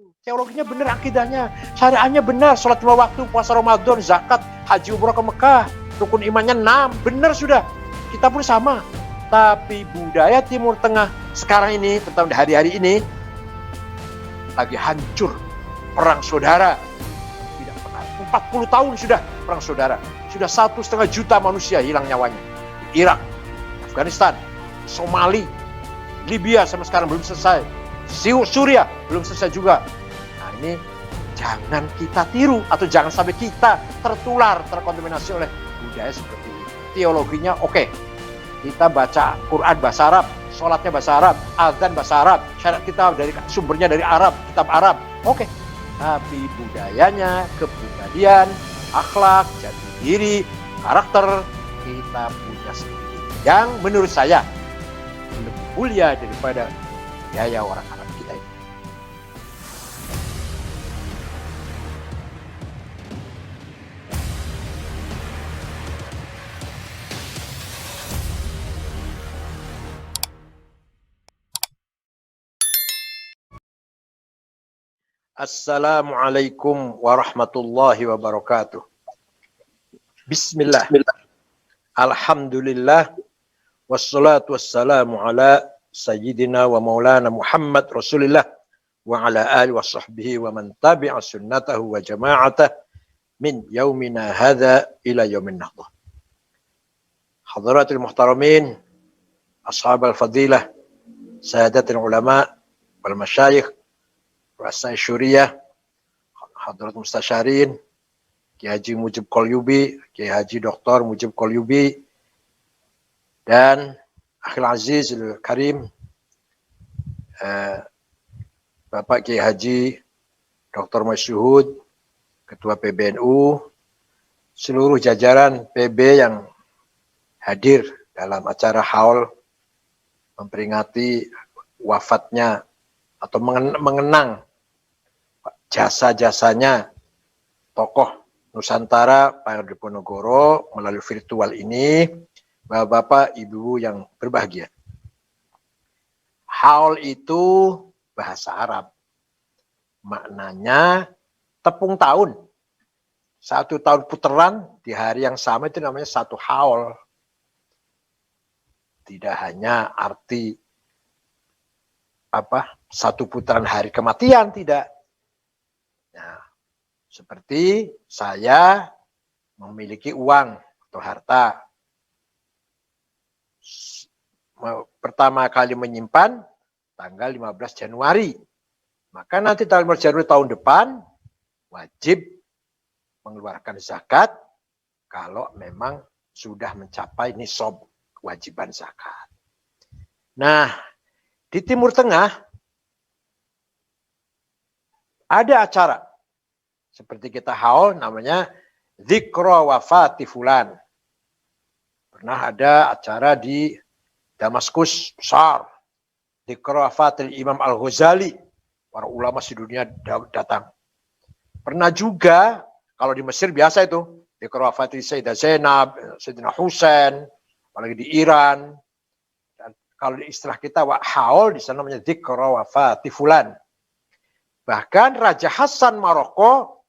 Teologinya benar, akidahnya, syariahnya benar, sholat 5 waktu, puasa Ramadan, zakat, haji umroh ke Mekah, rukun imannya 6, benar sudah. Kita pun sama. Tapi budaya Timur Tengah sekarang ini, tentang hari-hari ini, lagi hancur. Perang saudara. Tidak pernah. 40 tahun sudah perang saudara. Sudah 1,5 juta manusia hilang nyawanya. Irak, Afghanistan, Somali, Libya sampai sekarang belum selesai. Suriah belum selesai juga. Nah ini jangan kita tiru atau jangan sampai kita terkontaminasi oleh budaya seperti ini. Teologinya oke. Kita baca Quran bahasa Arab, sholatnya bahasa Arab, azan bahasa Arab, syariat kita sumbernya dari Arab, kitab Arab, oke. Tapi budayanya, kepribadian, akhlak, jati diri, karakter kita punya sendiri. Yang menurut saya lebih mulia daripada gaya orang Arab kita ini. Assalamualaikum warahmatullahi wabarakatuh. Bismillah. Alhamdulillah. Wassalatu wassalamu ala sayyidina wa maulana Muhammad Rasulillah wa ala alihi wa sahbihi wa man tabi'a sunnatahu wa jama'atah min yaumina hadha ila yaumin nahdah. Hadratul muhtaramin, ashab al-fadilah, sadatul ulama wal masyayikh, Ru'asai Syuriyah, Hadrat Mustasyarin, Kiai Haji Mujib Qolyubi, Kiai Haji Dr. Mujib Qolyubi, dan Akhil Aziz Karim, Bapak Kiai Haji Dr. Masyuhud, Ketua PBNU, seluruh jajaran PB yang hadir dalam acara haul memperingati wafatnya atau mengenang jasa-jasanya tokoh Nusantara Pak Diponegoro melalui virtual ini, Bapak Ibu yang berbahagia. Haul itu bahasa Arab. Maknanya tepung tahun. 1 tahun putaran di hari yang sama itu namanya 1 haul. Tidak hanya arti 1 putaran hari kematian, tidak. Nah, seperti saya memiliki uang atau harta. Pertama kali menyimpan tanggal 15 Januari. Maka nanti tanggal 15 Januari tahun depan wajib mengeluarkan zakat kalau memang sudah mencapai nisab kewajiban zakat. Nah, di Timur Tengah ada acara seperti kita haul namanya Dzikra Wafati Fulan. Pernah ada acara di Damaskus besar, Dzikra Wafatil Imam Al-Ghazali, para ulama sedunia datang. Pernah juga kalau di Mesir biasa itu Dzikra Wafatil Sayyidah Zainab, Sayyidina Husain, apalagi di Iran. Dan kalau di istilah kita haul di sana namanya Dzikra Wafati Fulan. Bahkan Raja Hasan Maroko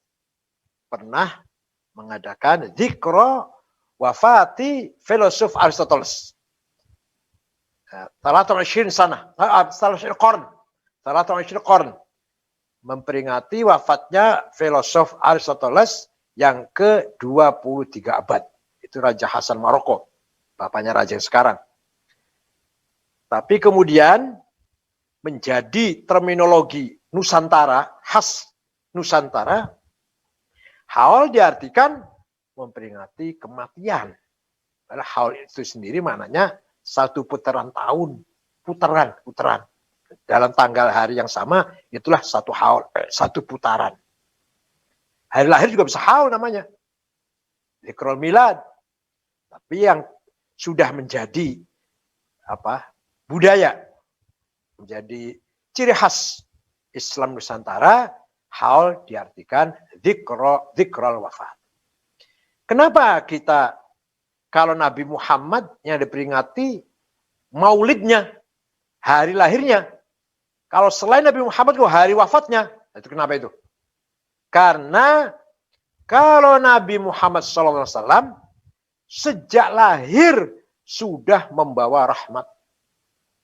pernah mengadakan Dzikra Wafati filosof Aristoteles. 23 sana, 23 qarn. Memperingati wafatnya filosof Aristoteles yang ke-23 abad. Itu Raja Hasan Maroko, bapaknya raja yang sekarang. Tapi kemudian menjadi terminologi Nusantara, khas Nusantara, haul diartikan memperingati kematian. Padahal haul itu sendiri maknanya 1 putaran tahun, putaran. Dalam tanggal hari yang sama, itulah 1 haul, 1 putaran. Hari lahir juga bisa haul namanya. Dzikrul Milad. Tapi yang sudah menjadi budaya, menjadi ciri khas Islam Nusantara, haul diartikan dzikrul wafat. Kenapa kita kalau Nabi Muhammad yang diperingati maulidnya, hari lahirnya. Kalau selain Nabi Muhammad, hari wafatnya. Itu kenapa itu? Karena kalau Nabi Muhammad SAW sejak lahir sudah membawa rahmat.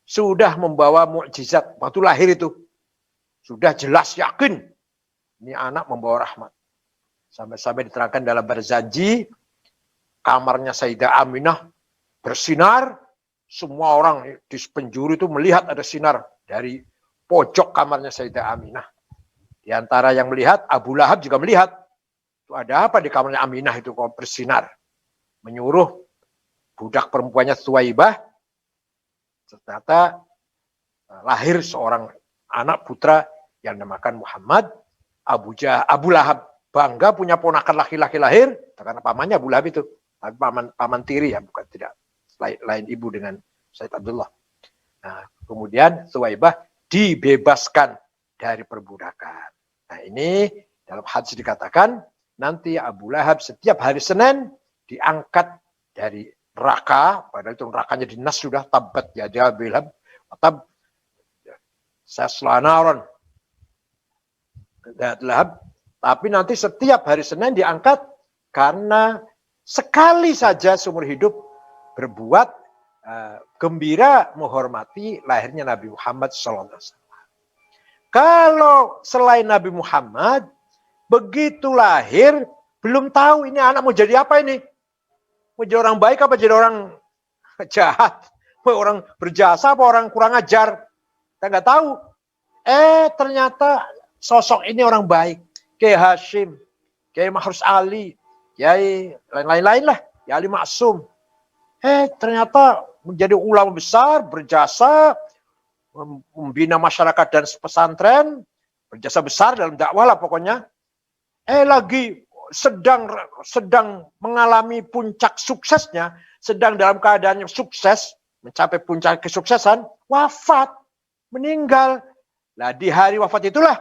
Sudah membawa mukjizat. Waktu lahir itu. Sudah jelas yakin. Ini anak membawa rahmat. Sampai-sampai diterangkan dalam Barzanji. Kamarnya Sayyidah Aminah bersinar. Semua orang di penjuru itu melihat ada sinar dari pojok kamarnya Sayyidah Aminah. Di antara yang melihat, Abu Lahab juga melihat. Itu ada apa di kamarnya Aminah itu kok bersinar. Menyuruh budak perempuannya Thuwaibah. Ternyata lahir seorang anak putra yang dinamakan Muhammad. Abu Lahab bangga punya ponakan laki-laki lahir. Karena pamannya Abu Lahab itu. Tapi paman tiri ya, bukan tidak. Lain ibu dengan Said Abdullah. Nah, kemudian Thuwaibah dibebaskan dari perbudakan. Nah ini dalam hadis dikatakan nanti Abu Lahab setiap hari Senin diangkat dari neraka, padahal itu nerakanya dinas sudah tabat ya dia bilang tab saslanaron Lahab, tapi nanti setiap hari Senin diangkat karena sekali saja seumur hidup berbuat gembira menghormati lahirnya Nabi Muhammad SAW. Kalau selain Nabi Muhammad begitu lahir belum tahu ini anak mau jadi apa ini. Mau jadi orang baik apa jadi orang jahat? Mau orang berjasa apa orang kurang ajar? Kita nggak tahu. Ternyata sosok ini orang baik. Kiai Hashim, Kiai Mahrus Ali, Kiai lain-lain lah. Kiai Ali Maksum. Ternyata menjadi ulama besar, berjasa, membina masyarakat dan pesantren, berjasa besar dalam dakwah lah pokoknya. Lagi sedang mengalami puncak suksesnya, sedang dalam keadaan yang sukses, mencapai puncak kesuksesan, wafat, meninggal. Nah di hari wafat itulah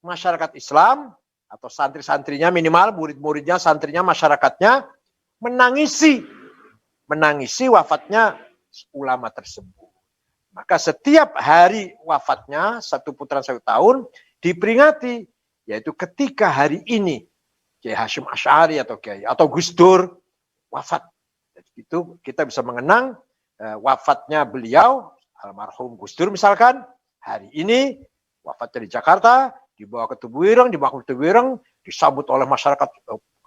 masyarakat Islam atau santri-santrinya minimal, murid-muridnya, santrinya, masyarakatnya menangisi wafatnya ulama tersebut. Maka setiap hari wafatnya, 1 putaran 1 tahun, diperingati, yaitu ketika hari ini Kiai Hashim Asy'ari atau Gus Dur wafat. Jadi itu kita bisa mengenang wafatnya beliau, almarhum Gus Dur misalkan, hari ini wafatnya di Jakarta, dibawa ke Tebuireng, disambut oleh masyarakat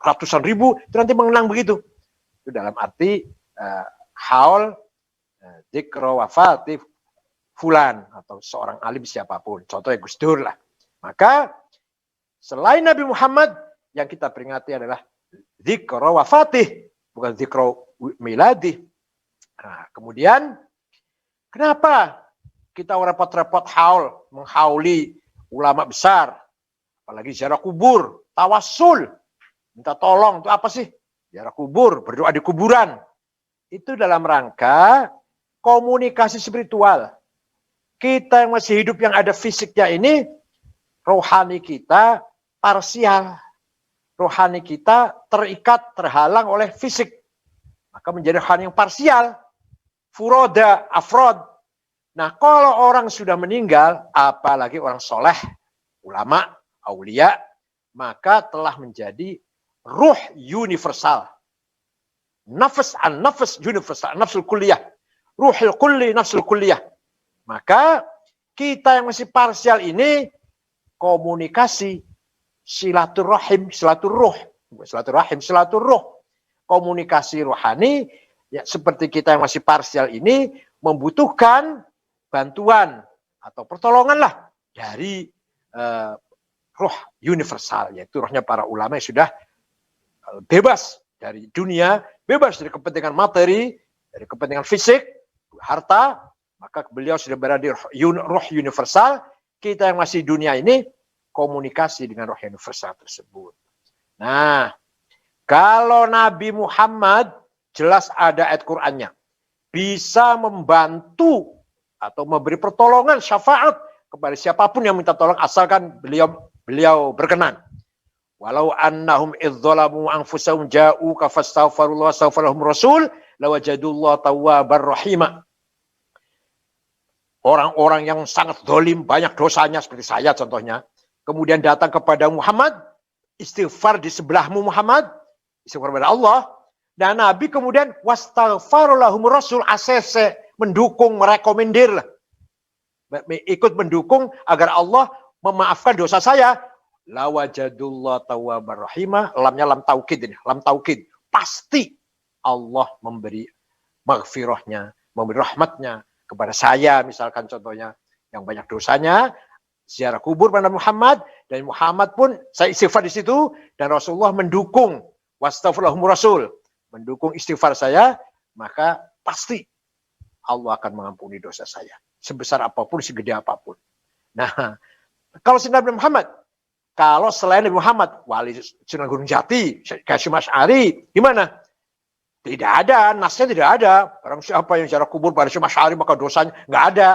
ratusan ribu, itu nanti mengenang begitu. Itu dalam arti haul dzikra wafati fulan atau seorang alim siapapun, contohnya Gus Dur lah. Maka selain Nabi Muhammad yang kita peringati adalah dzikra wafatih, bukan dzikra miladih. Nah, kemudian kenapa kita repot-repot menghauli ulama besar, apalagi ziarah kubur, tawassul, minta tolong, itu apa sih? Ziarah kubur, berdoa di kuburan. Itu dalam rangka komunikasi spiritual. Kita yang masih hidup yang ada fisiknya ini, rohani kita parsial. Rohani kita terikat, terhalang oleh fisik. Maka menjadi rohani yang parsial. Furoda, afrod. Nah kalau orang sudah meninggal, apalagi orang soleh, ulama, aulia, maka telah menjadi ruh universal. Nafas universal, nafsul kulliyah. Ruhul kulli, nafsul kulliyah. Maka kita yang masih parsial ini komunikasi silaturahim, silaturruh. Komunikasi rohani ya, seperti kita yang masih parsial ini membutuhkan bantuan atau pertolongan lah dari roh universal, yaitu rohnya para ulama yang sudah bebas dari dunia, bebas dari kepentingan materi, dari kepentingan fisik, harta, maka beliau sudah berada di roh universal. Kita yang masih dunia ini komunikasi dengan roh universal tersebut. Nah, kalau Nabi Muhammad jelas ada ayat Qur'annya, bisa membantu atau memberi pertolongan syafaat kepada siapapun yang minta tolong asalkan beliau berkenan. Walau annahum idzalamu anfusahum ja'uka fastaghfirullah wastaghfarahum rasul lawajadullah tawwabar rahima. Orang-orang yang sangat zalim, banyak dosanya seperti saya contohnya, kemudian datang kepada Muhammad, istighfar di sebelahmu Muhammad, istighfar kepada Allah. Dan Nabi kemudian wastaghfarulahum Rasul ACC, mendukung, merekomendir lah. Ikut mendukung agar Allah memaafkan dosa saya. La wajadullah tawwabar rahimah, lamnya lam taukid ini, lam taukid. Pasti Allah memberi maghfirahnya, memberi rahmatnya kepada saya, misalkan contohnya yang banyak dosanya, ziarah kubur pada Muhammad, dan Muhammad pun saya istighfar di situ, dan Rasulullah mendukung wastaghfirullahum Rasul, mendukung istighfar saya, maka pasti Allah akan mengampuni dosa saya. Sebesar apapun, segede apapun. Nah, kalau selain Nabi Muhammad, kalau selain Nabi Muhammad, Wali Sunan Gunung Jati, Hasyim Asy'ari, gimana? Tidak ada, nasnya tidak ada. Barang siapa yang ziarah kubur pada Hasyim Asy'ari, maka dosanya nggak ada.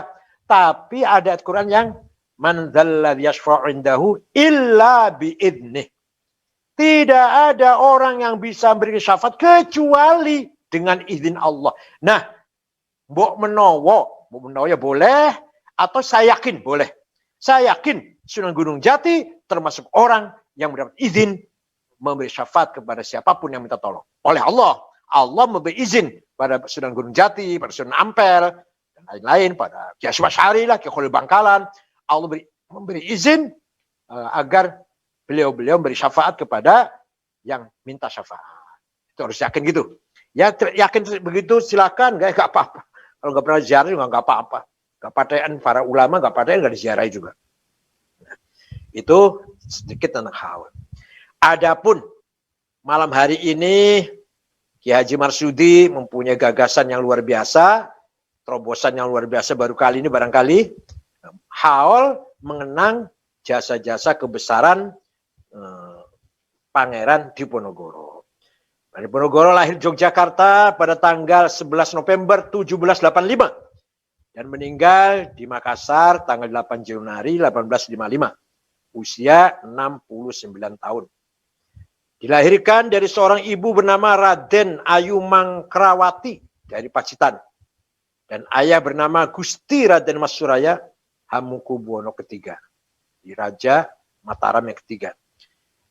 Tapi ada ayat Quran yang man dzalladzi yashfa'u indahu illa bi'idnih. Tidak ada orang yang bisa memberi syafaat kecuali dengan izin Allah. Nah, mbok menowo ya boleh, atau saya yakin boleh. Saya yakin Sunan Gunung Jati termasuk orang yang mendapat izin memberi syafaat kepada siapapun yang minta tolong. Oleh Allah. Allah memberi izin pada Sunan Gunung Jati, pada Sunan Ampel, dan lain-lain, pada Kiai Hasyim Asy'ari lah, Kiai Khalil Bangkalan. Allah memberi izin agar beliau-beliau memberi syafaat kepada yang minta syafaat. Itu harus yakin gitu. Ya yakin begitu silakan, nggak apa-apa. Kalau nggak pernah ziarah juga nggak apa-apa. Nggak patean para ulama, nggak patean nggak diziarahi juga. Nah, itu sedikit tentang hal. Adapun malam hari ini Ki Haji Marsudi mempunyai gagasan yang luar biasa, terobosan yang luar biasa baru kali ini barangkali haul mengenang jasa-jasa kebesaran Pangeran Diponegoro. Diponegoro lahir Yogyakarta pada tanggal 11 November 1785 dan meninggal di Makassar tanggal 8 Januari 1855. Usia 69 tahun. Dilahirkan dari seorang ibu bernama Raden Ayu Mangkrawati dari Pacitan. Dan ayah bernama Gusti Raden Mas Suraya Hamengkubuwono III. Di Raja Mataram yang ketiga.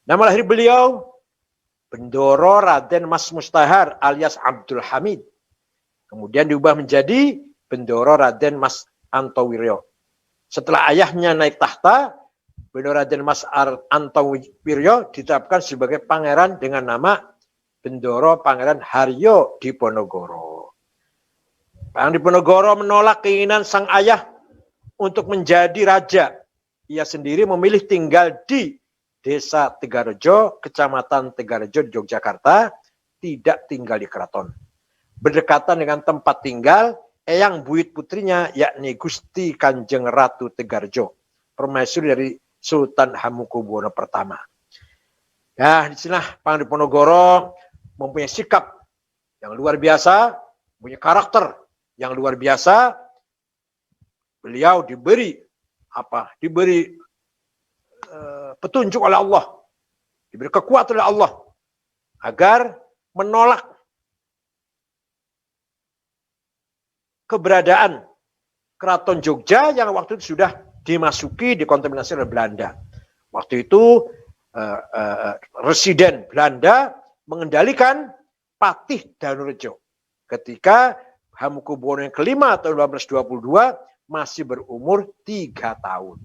Nama lahir beliau Bendoro Raden Mas Mustahar alias Abdul Hamid. Kemudian diubah menjadi Bendoro Raden Mas Antowiryo. Setelah ayahnya naik tahta, Bendoro Raden Mas Antowiryo ditetapkan sebagai pangeran dengan nama Bendoro Pangeran Haryo Diponegoro. Pangeran Diponegoro menolak keinginan sang ayah untuk menjadi raja. Ia sendiri memilih tinggal di Desa Tegarejo, Kecamatan Tegarejo, Yogyakarta, tidak tinggal di keraton. Berdekatan dengan tempat tinggal eyang buyut putrinya, yakni Gusti Kanjeng Ratu Tegarejo, permaisuri dari Sultan Hamengkubuwono I. Nah, di sini Pangeran Diponegoro mempunyai sikap yang luar biasa, punya karakter yang luar biasa. Beliau diberi petunjuk oleh Allah, diberi kekuatan oleh Allah agar menolak keberadaan Keraton Jogja yang waktu itu sudah dimasuki, dikontaminasi oleh Belanda. Waktu itu residen Belanda mengendalikan Patih Danurejo ketika Hamengkubuwono yang kelima tahun 1822 masih berumur 3 tahun.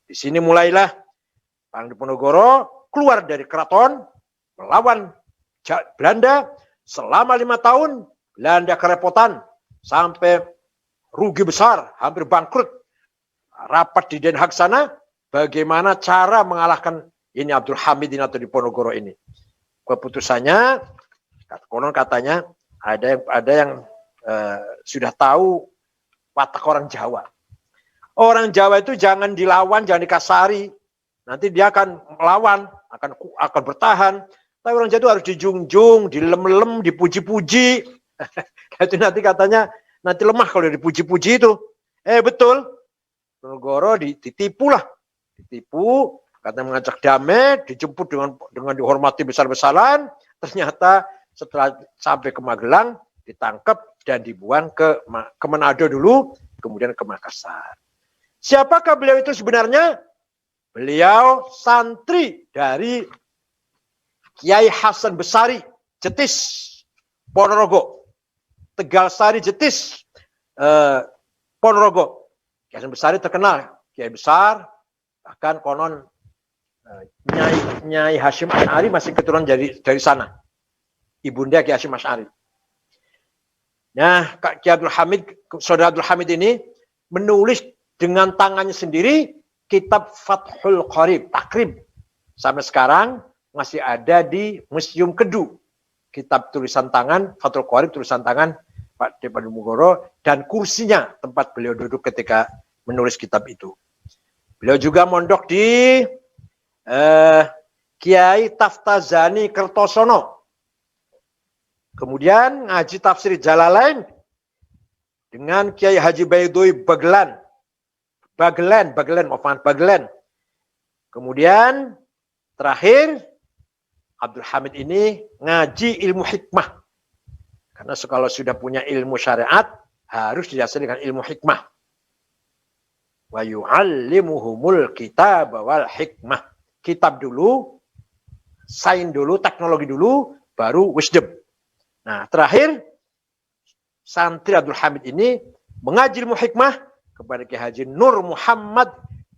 Di sini mulailah Pangeran Diponegoro keluar dari keraton melawan Belanda selama 5 tahun. Belanda kerepotan sampai rugi besar, hampir bangkrut. Rapat di Den Haag sana, bagaimana cara mengalahkan ini Abdul Hamid ini atau Diponegoro ini. Keputusannya, konon katanya ada yang sudah tahu watak orang Jawa. Orang Jawa itu jangan dilawan, jangan dikasari. Nanti dia akan melawan, akan bertahan. Tapi orang Jawa itu harus dijunjung, dilem-lem, dipuji-puji. Itu nanti katanya nanti lemah kalau dipuji-puji itu. Betul. Diponegoro ditipu lah. Ditipu, katanya mengajak damai, dijemput dengan dihormati besar-besaran. Ternyata setelah sampai ke Magelang, ditangkap dan dibuang ke Manado dulu, kemudian ke Makassar. Siapakah beliau itu sebenarnya? Beliau santri dari Kiai Hasan Besari Jetis Ponorogo, Tegal Sari Jetis Ponorogo. Kiai Hasan Besari terkenal, Kiai besar, bahkan konon Nyai Hashim Asy'ari masih keturunan dari sana. Ibunda Kiai Hashim Asy'ari. Nah, Kiai Abdul Hamid, Saudara Abdul Hamid ini menulis dengan tangannya sendiri kitab Fathul Qorib, takrib. Sampai sekarang masih ada di Museum Kedu. Kitab tulisan tangan, Fathul Qorib tulisan tangan Pak Diponegoro, dan kursinya tempat beliau duduk ketika menulis kitab itu. Beliau juga mondok di Kiai Taftazani Kertosono. Kemudian ngaji tafsir Jalalain dengan Kiai Haji Baidui Bagelen. Kemudian terakhir Abdul Hamid ini ngaji ilmu hikmah. Karena kalau sudah punya ilmu syariat harus didasari dengan ilmu hikmah. Wa yu'allimuhumul kitab wal hikmah. Kitab dulu, sains dulu, teknologi dulu, baru wisdom. Nah, terakhir santri Abdul Hamid ini mengaji ilmu hikmah kepada Kiai Haji Nur Muhammad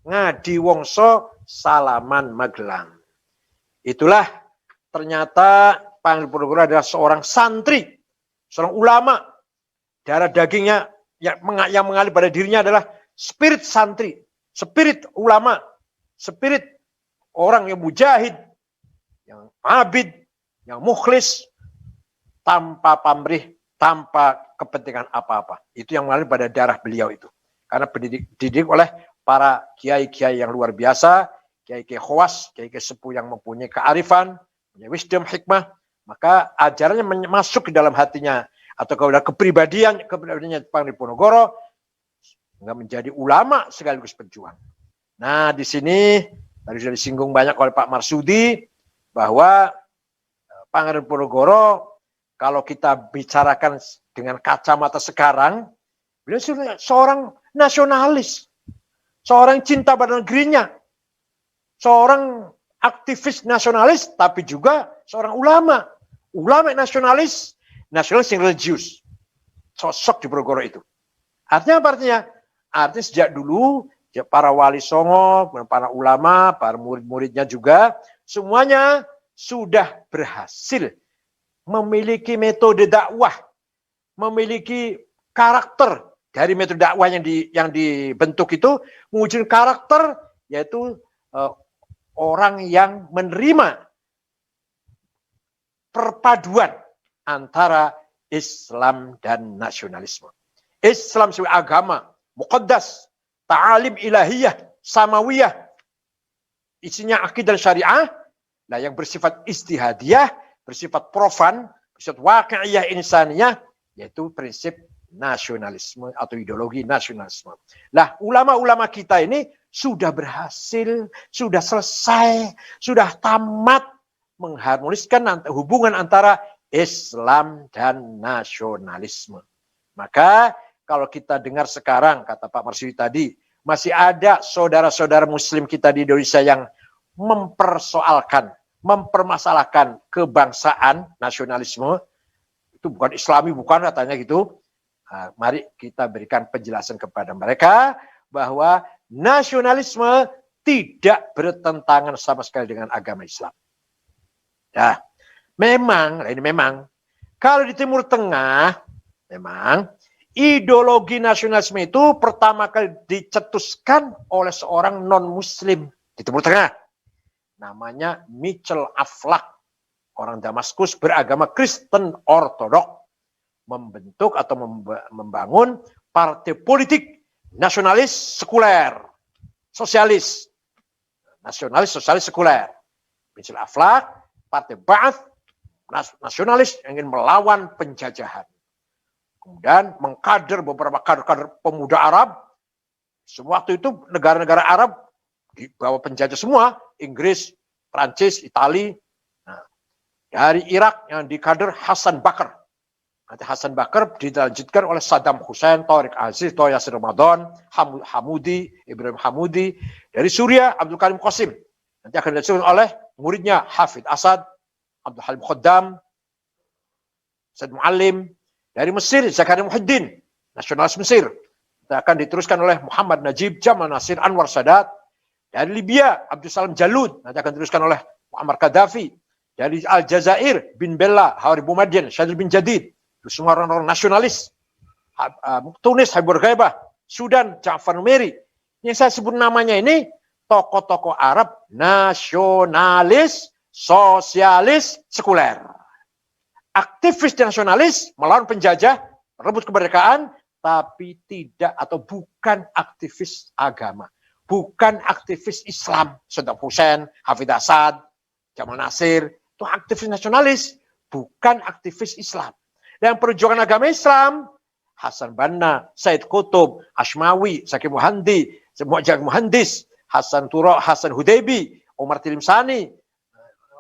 Ngadi Wongso Salaman Magelang. Itulah ternyata Pak Diponegoro adalah seorang santri, seorang ulama. Darah dagingnya yang mengalir pada dirinya adalah spirit santri, spirit ulama, spirit orang yang mujahid, yang abid, yang mukhlis, tanpa pamrih, tanpa kepentingan apa-apa. Itu yang mengalir pada darah beliau itu. Karena dididik oleh para kiai-kiai yang luar biasa, kiai-kiai khawas, kiai-kiai sepuh yang mempunyai kearifan, punya wisdom, hikmah, maka ajarannya masuk ke dalam hatinya, atau ke dalam kepribadiannya Pak Diponegoro, nggak menjadi ulama sekaligus pejuang. Nah, di sini tadi sudah disinggung banyak oleh Pak Marsudi bahwa Pak Diponegoro kalau kita bicarakan dengan kacamata sekarang, beliau seorang nasionalis, seorang cinta pada negerinya, seorang aktivis nasionalis, tapi juga seorang ulama nasionalis yang religius. Sosok Diponegoro itu. Artinya apa artinya? Artinya sejak dulu para wali songo, para ulama, para murid-muridnya juga, semuanya sudah berhasil memiliki metode dakwah, memiliki karakter dari metode dakwah yang dibentuk itu, mewujudkan karakter yaitu orang yang menerima perpaduan antara Islam dan nasionalisme. Islam sebagai agama muqaddas, ta'alim ilahiyah, samawiyah, isinya akidah dan syariah, nah yang bersifat istihadiyah, bersifat profan, bersifat waqi'iyah insaniyah, yaitu prinsip nasionalisme atau ideologi nasionalisme. Nah, ulama-ulama kita ini sudah berhasil, sudah selesai, sudah tamat mengharmoniskan hubungan antara Islam dan nasionalisme. Maka kalau kita dengar sekarang, kata Pak Marsudi tadi, masih ada saudara-saudara muslim kita di Indonesia yang mempermasalahkan kebangsaan, nasionalisme, itu bukan Islami, bukan katanya gitu. Nah, mari kita berikan penjelasan kepada mereka bahwa nasionalisme tidak bertentangan sama sekali dengan agama Islam. Nah, memang kalau di Timur Tengah, memang ideologi nasionalisme itu pertama kali dicetuskan oleh seorang non-muslim di Timur Tengah. Namanya Michel Aflaq. Orang Damaskus beragama Kristen Ortodok. Membentuk atau membangun partai politik nasionalis sekuler. Sosialis. Nasionalis, sosialis, sekuler. Michel Aflaq, partai Ba'ath, nasionalis yang ingin melawan penjajahan. Kemudian mengkader beberapa kader-kader pemuda Arab. Semua waktu itu negara-negara Arab di bawah penjajah semua. Inggris, Prancis, Itali. Nah, dari Irak yang dikader Hasan Bakar. Nanti Hasan Bakar dilanjutkan oleh Saddam Hussein, Tariq Aziz, Toh Yasir Ramadan, Hamudi, Ibrahim Hamudi. Dari Suriah, Abdul Karim Qasim. Nanti akan dilanjutkan oleh muridnya Hafid Asad, Abdul Halim Khaddam, Said Muallim. Dari Mesir, Zakaria Muhyiddin, nasionalis Mesir. Nanti akan diteruskan oleh Muhammad Najib, Jamal Nasir, Anwar Sadat. Dari Libya, Abdul Salam Jalud. Nanti akan diteruskan oleh Muammar Gaddafi. Dari Aljazair, bin Bella, Hawari Boumediene, Syadil bin Jadid. Itu semua orang-orang nasionalis. Tunis, Habib Ghaibah. Sudan, Ja'far Numeri. Yang saya sebut namanya ini, tokoh-tokoh Arab nasionalis, sosialis, sekuler. Aktivis nasionalis, melawan penjajah, rebut kemerdekaan, tapi tidak atau bukan aktivis agama. Bukan aktivis Islam. Saddam Hussein, Hafid Asad, Jamal Nasir, itu aktivis nasionalis, bukan aktivis Islam. Dan perjuangan agama Islam, Hasan Banna, Said Qutb, Ashmawi, Zaki Muhandi, Mu'jam Muhandis, Hasan Turo, Hasan Hudaybi, Umar Tilimsani,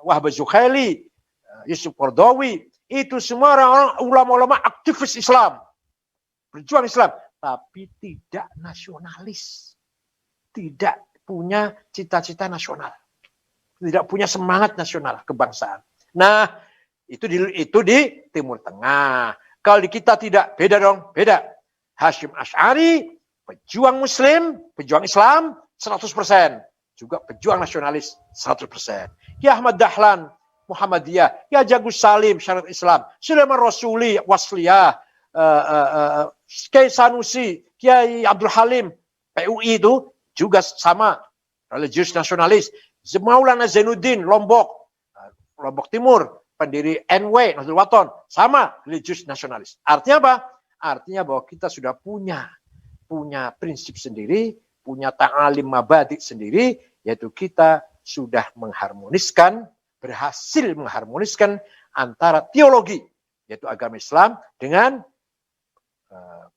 Wahbah Zukhaili, Yusuf Qardawi, itu semua orang-orang ulama-ulama aktivis Islam. Berjuang Islam, tapi tidak nasionalis. Tidak punya cita-cita nasional. Tidak punya semangat nasional, kebangsaan. Nah, itu di Timur Tengah. Kalau di kita tidak, beda dong, beda. Hashim Asy'ari, pejuang Muslim, pejuang Islam, 100%. Juga pejuang nasionalis, 100%. Ya Ahmad Dahlan, Muhammadiyah. Ya Jagus Salim, Syariat Islam. Sulaiman Rasuli, Wasliyah. Kiai Sanusi, Kiai Abdul Halim, PUI itu juga sama, religius nasionalis. Maulana Zainuddin, Lombok Timur, pendiri NW, Nahdlatul Wathon, sama religius nasionalis. Artinya apa? Artinya bahwa kita sudah punya prinsip sendiri, punya ta'alim mabadi sendiri, yaitu kita sudah berhasil mengharmoniskan antara teologi, yaitu agama Islam, dengan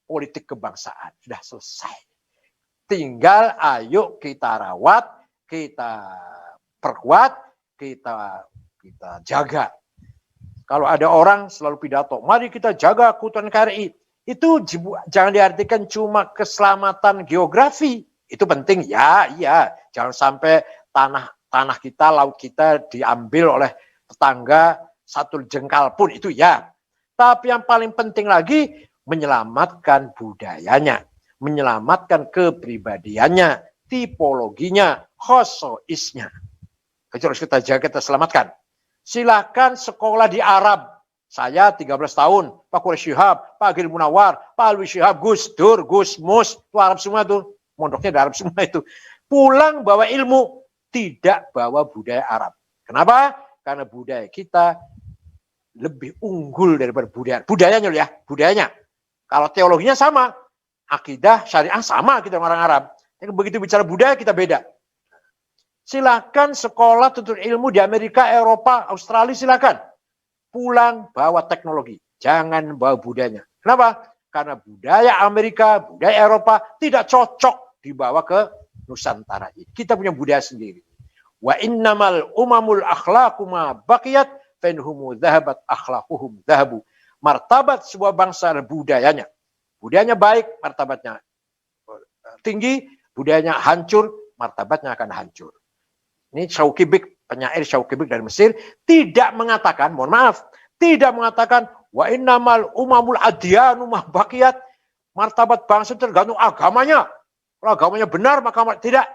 politik kebangsaan. Sudah selesai. Tinggal ayo kita rawat, kita perkuat, kita jaga. Kalau ada orang selalu pidato, mari kita jaga keutuhan NKRI. Itu jangan diartikan cuma keselamatan geografi. Itu penting, ya, iya. Jangan sampai tanah kita, laut kita diambil oleh tetangga satu jengkal pun, itu ya. Tapi yang paling penting lagi, menyelamatkan budayanya, menyelamatkan kepribadiannya, tipologinya, khosoisnya. Itu harus kita jaga, kita selamatkan. Silakan sekolah di Arab. Saya 13 tahun, Pak Quraish Shihab, Pak Agil Munawar, Pak Alwi Shihab, Gus Dur, Gus Mus, itu Arab semua tuh. Mondoknya di Arab semua itu. Pulang bawa ilmu, tidak bawa budaya Arab. Kenapa? Karena budaya kita lebih unggul daripada budayanya loh ya, budayanya. Kalau teologinya sama, akidah, syariah sama kita orang Arab. Tapi begitu bicara budaya kita beda. Silakan sekolah tuntut ilmu di Amerika, Eropa, Australia, silakan. Pulang bawa teknologi, jangan bawa budayanya. Kenapa? Karena budaya Amerika, budaya Eropa tidak cocok dibawa ke Nusantara ini. Kita punya budaya sendiri. Wa innamal umamul akhlaqu ma baqiyat fanhumu dhahabat akhlaquhum dhahabu. Martabat sebuah bangsa adalah budayanya. Budayanya baik, martabatnya tinggi, budayanya hancur, martabatnya akan hancur. Ini Shawki Bik, penyair Shawki Bik dari Mesir, tidak mengatakan, mohon maaf, tidak mengatakan wa innamal umamul adyanu ma baqiyat, martabat bangsa tergantung agamanya. Kalau agamanya benar maka tidak.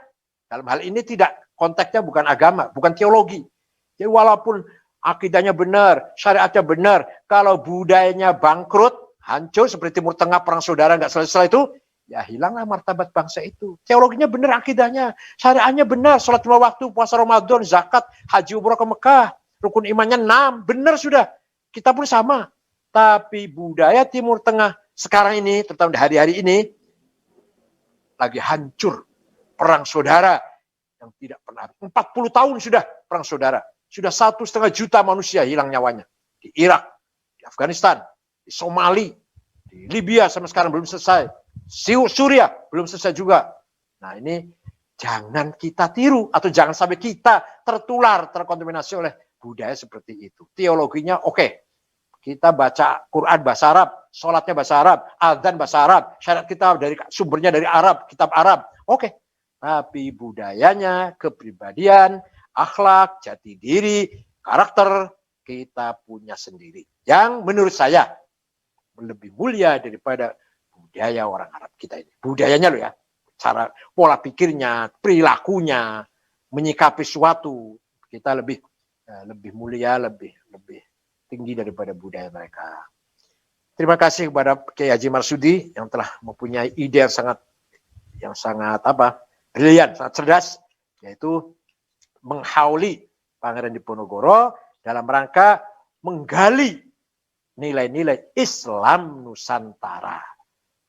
Dalam hal ini tidak, konteksnya bukan agama, bukan teologi. Jadi walaupun akidahnya benar, syariatnya benar, kalau budayanya bangkrut, hancur seperti Timur Tengah perang saudara nggak selesai itu, ya hilanglah martabat bangsa itu. Teologinya benar, akidahnya, syariatnya benar, sholat 5 waktu, puasa Ramadan, zakat, haji umroh ke Mekah, rukun imannya 6, benar sudah. Kita pun sama. Tapi budaya Timur Tengah sekarang ini, terutama di hari-hari ini, lagi hancur. Perang saudara yang tidak pernah. 40 tahun sudah perang saudara. Sudah 1,5 juta manusia hilang nyawanya. Di Irak, di Afghanistan, di Somali, di Libya sampai sekarang belum selesai. Suriah belum selesai juga. Nah ini jangan kita tiru atau jangan sampai kita tertular, terkontaminasi oleh budaya seperti itu. Teologinya oke. Kita baca Quran bahasa Arab, sholatnya bahasa Arab, azan bahasa Arab, syariat kita dari sumbernya dari Arab, kitab Arab. Oke. Tapi budayanya, kepribadian, akhlak, jati diri, karakter kita punya sendiri. Yang menurut saya lebih mulia daripada budaya orang Arab kita ini. Budayanya loh ya. Cara pola pikirnya, perilakunya, menyikapi suatu kita lebih mulia, lebih tinggi daripada budaya mereka. Terima kasih kepada Kiai Haji Marsudi yang telah mempunyai ide yang sangat brilian, sangat cerdas, yaitu menghauli Pangeran Diponegoro dalam rangka menggali nilai-nilai Islam Nusantara.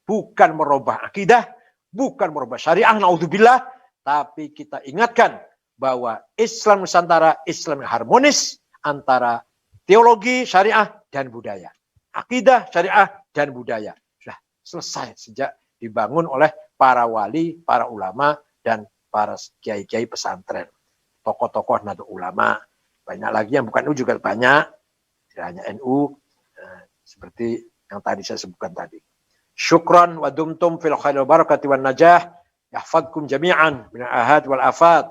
Bukan merubah akidah, bukan merubah syariah, naudzubillah, tapi kita ingatkan bahwa Islam Nusantara, Islam yang harmonis antara teologi, syariah, dan budaya. Akidah, syariah, dan budaya. Sudah selesai sejak dibangun oleh para wali, para ulama, dan para kiai-kiai pesantren. Tokoh-tokoh Nahdlatul Ulama. Banyak lagi yang bukan NU juga banyak. Tidak hanya NU. Seperti yang tadi saya sebutkan tadi. Syukran wa dumtum fil khair wal barakati wan najah. Yahfadkum jami'an minal ahad wal afat.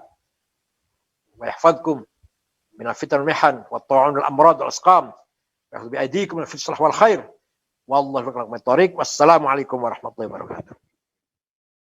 Wa yahfadkum من الفتن والمحن والطاعون والأمراض والأسقام ويأخذ بأيديكم من الفتن والخير والله يوفقكم للطريق والسلام عليكم ورحمة الله وبركاته.